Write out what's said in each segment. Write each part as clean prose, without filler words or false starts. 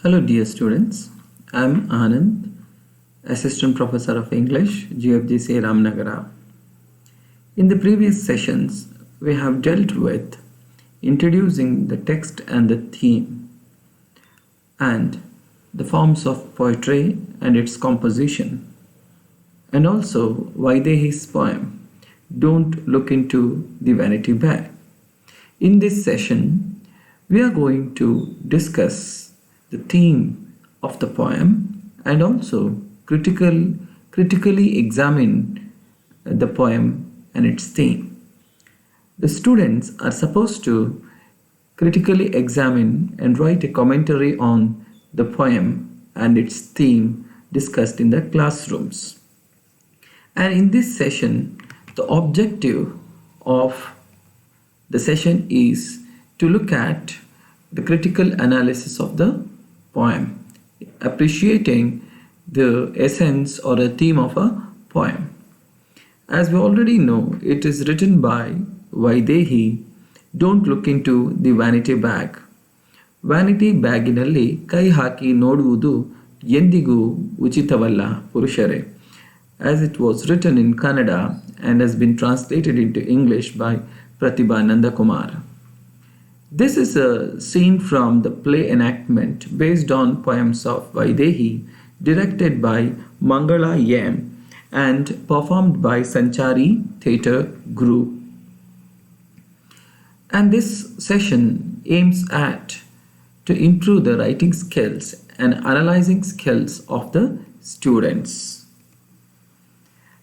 Hello dear students, I am Anand, Assistant Professor of English, GFGC Ramnagara. In the previous sessions, we have dealt with introducing the text and the theme and the forms of poetry and its composition, and also VAIDEHI's poem, Don't Look Into the Vanity Bag. In this session, we are going to discuss the theme of the poem and also critically examine the poem and its theme. The students are supposed to critically examine and write a commentary on the poem and its theme discussed in the classrooms. And in this session, the objective of the session is to look at the critical analysis of the poem, appreciating the essence or a theme of a poem. As we already know, it is written by VAIDEHI. Don't look into the vanity bag. Vanity ಬ್ಯಾಗಿನಲ್ಲಿ ಕೈ ಹಾಕಿ ನೋಡುವುದು ಎಂದಿಗೂ ಉಚಿತವಲ್ಲ ಪುರುಷರೇ, as it was written in Kannada and has been translated into English by Pratibha Nandakumar. This is a scene from the play enactment based on poems of VAIDEHI, directed by Mangala M and performed by Sanchari Theatre Group. And this session aims at to improve the writing skills and analyzing skills of the students.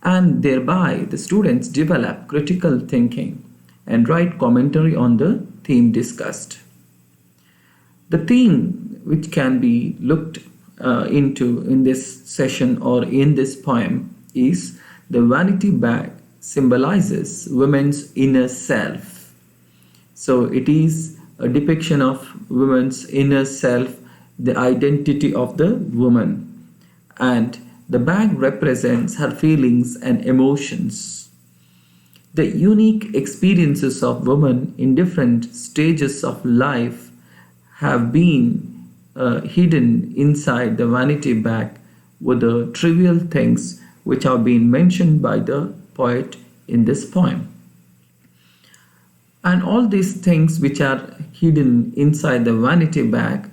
And thereby the students develop critical thinking and write commentary on the theme discussed. The theme which can be looked into in this session or in this poem is the vanity bag symbolizes women's inner self. So it is a depiction of women's inner self, the identity of the woman, and the bag represents her feelings and emotions. The unique experiences of women in different stages of life have been hidden inside the vanity bag with the trivial things which have been mentioned by the poet in this poem. And all these things which are hidden inside the vanity bag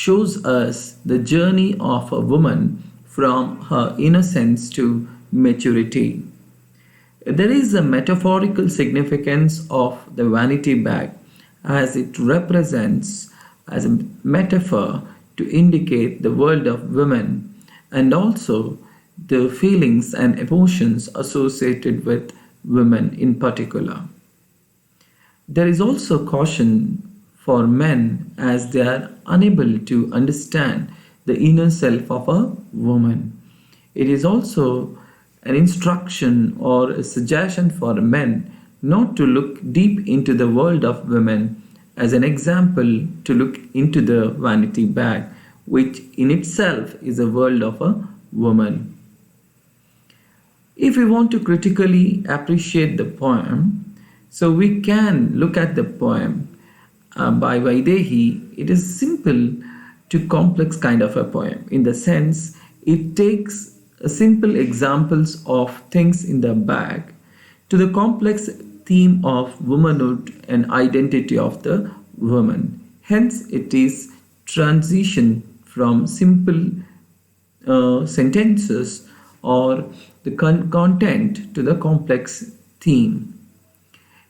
shows us the journey of a woman from her innocence to maturity. There is a metaphorical significance of the vanity bag as it represents as a metaphor to indicate the world of women and also the feelings and emotions associated with women in particular. There is also caution for men as they are unable to understand the inner self of a woman. It is also an instruction or a suggestion for men not to look deep into the world of women, as an example to look into the vanity bag, which in itself is a world of a woman. If we want to critically appreciate the poem, so we can look at the poem by VAIDEHI. It is simple to complex kind of a poem in the sense it takes simple examples of things in the bag to the complex theme of womanhood and identity of the woman. Hence, it is transition from simple sentences or the content to the complex theme.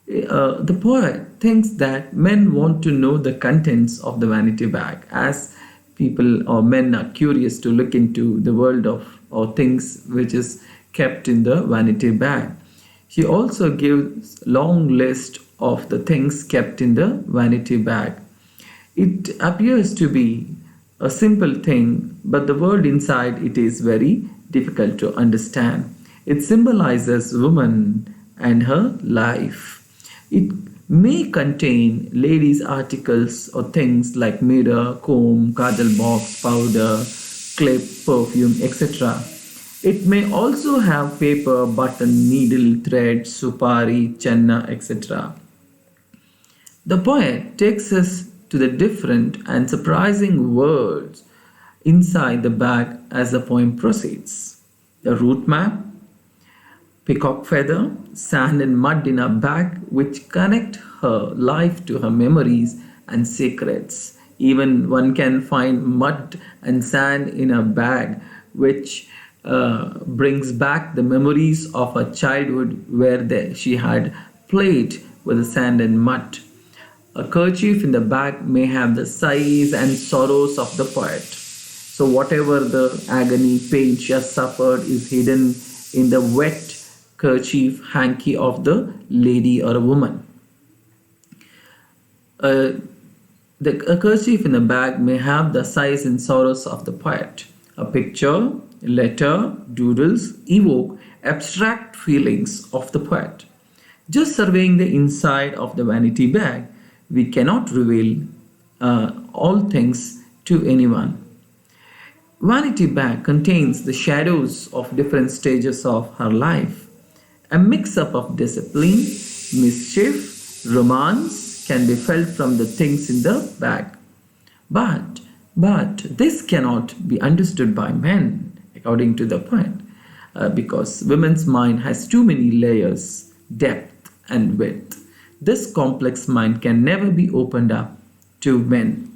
The poet thinks that men want to know the contents of the vanity bag, as people or men are curious to look into the world of or things which is kept in the vanity bag. He also gives long list of the things kept in the vanity bag. It appears to be a simple thing, but the word inside it is very difficult to understand. It symbolizes woman and her life. It may contain ladies' articles or things like mirror, comb, kajal box, powder, clip, perfume, etc. It may also have paper, button, needle, thread, supari, chenna, etc. The poet takes us to the different and surprising worlds inside the bag as the poem proceeds. The route map, peacock feather, sand and mud in a bag which connect her life to her memories and secrets. Even one can find mud and sand in a bag which brings back the memories of her childhood where she had played with the sand and mud. A kerchief in the bag may have the sighs and sorrows of the poet. So, whatever the agony, pain she has suffered is hidden in the wet kerchief, hanky of the lady or a woman. Uh, a kerchief in the bag may have the sighs and sorrows of the poet. A picture, letter, doodles evoke abstract feelings of the poet. Just surveying the inside of the vanity bag, we cannot reveal all things to anyone. Vanity bag contains the shadows of different stages of her life. A mix-up of discipline, mischief, romance can be felt from the things in the bag. But this cannot be understood by men, according to the point, because women's mind has too many layers, depth and width. This complex mind can never be opened up to men.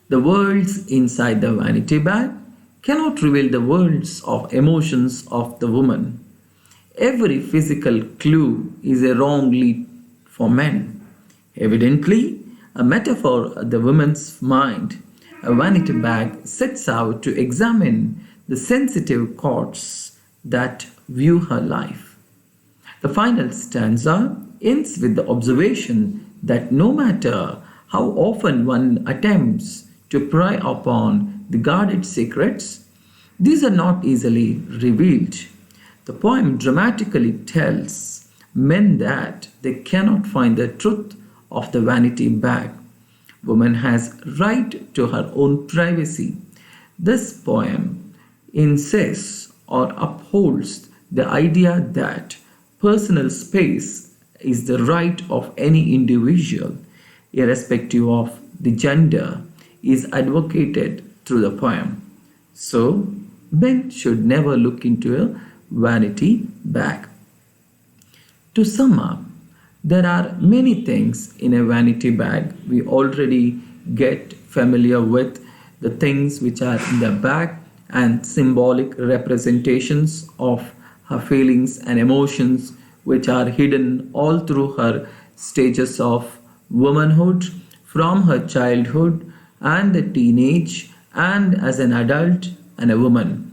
The worlds inside the vanity bag cannot reveal the worlds of emotions of the woman. Every physical clue is a wrong lead for men. Evidently, a metaphor of the woman's mind, a vanity bag sets out to examine the sensitive chords that view her life. The final stanza ends with the observation that no matter how often one attempts to pry upon the guarded secrets, these are not easily revealed. The poem dramatically tells men that they cannot find the truth of the vanity bag. Woman has right to her own privacy. This poem insists or upholds the idea that personal space is the right of any individual, irrespective of the gender, is advocated through the poem. So, men should never look into a vanity bag. To sum up, there are many things in a vanity bag. We already get familiar with the things which are in the bag and symbolic representations of her feelings and emotions which are hidden all through her stages of womanhood, from her childhood and the teenage and as an adult and a woman.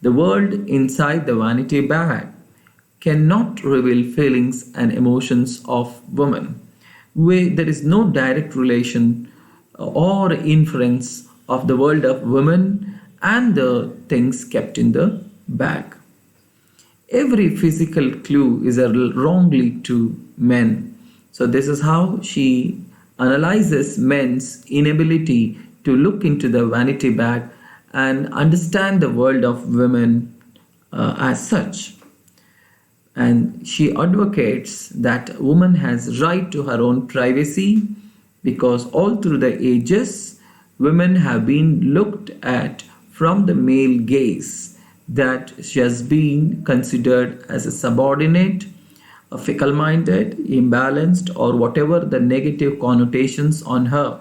The world inside the vanity bag cannot reveal feelings and emotions of women. There is no direct relation or inference of the world of women and the things kept in the bag. Every physical clue is a wrong lead to men. So this is how she analyzes men's inability to look into the vanity bag and understand the world of women as such. And she advocates that woman has right to her own privacy because all through the ages women have been looked at from the male gaze, that she has been considered as a subordinate, a fickle-minded, imbalanced, or whatever the negative connotations on her.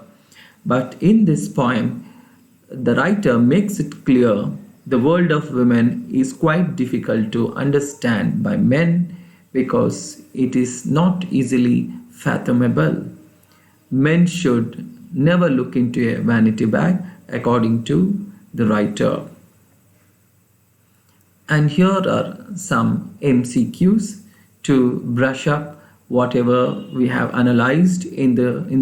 But in this poem, the writer makes it clear the world of women is quite difficult to understand by men because it is not easily fathomable. Men should never look into a vanity bag, according to the writer. And here are some MCQs to brush up whatever we have analyzed in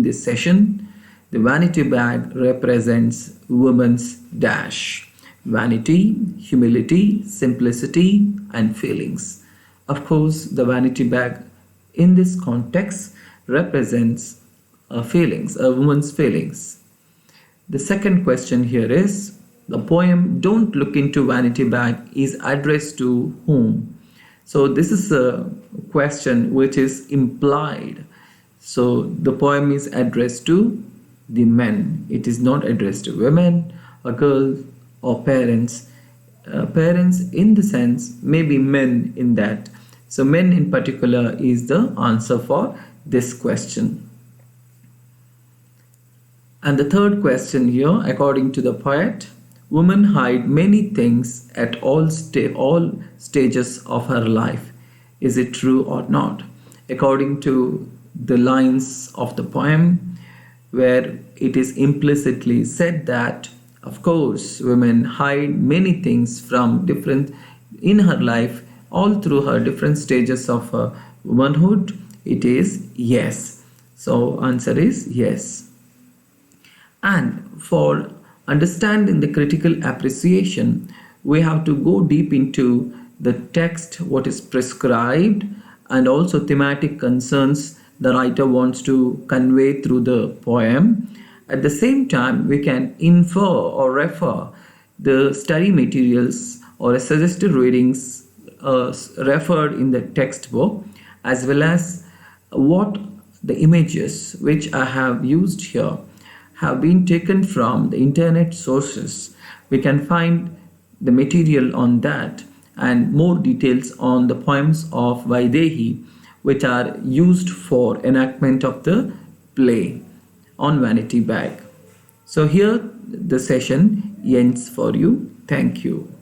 this session. The vanity bag represents woman's dash. Vanity, humility, simplicity, and feelings. Of course, the vanity bag in this context represents feelings, a woman's feelings. The second question here is, the poem Don't Look Into Vanity Bag is addressed to whom? So this is a question which is implied. So the poem is addressed to the men. It is not addressed to women a girl, or parents. Parents in the sense, maybe men in that. So men in particular is the answer for this question. And the third question here, according to the poet, women hide many things at all stages of her life. Is it true or not? According to the lines of the poem, where it is implicitly said that, of course, women hide many things from different in her life, all through her different stages of womanhood. It is yes. So answer is yes. And for understanding the critical appreciation, we have to go deep into the text, what is prescribed, and also thematic concerns the writer wants to convey through the poem. At the same time, we can infer or refer the study materials or suggested readings referred in the textbook, as well as what the images which I have used here have been taken from the internet sources. We can find the material on that and more details on the poems of Vaidehi, which are used for enactment of the play on Vanity Bag. So here the session ends for you. Thank you.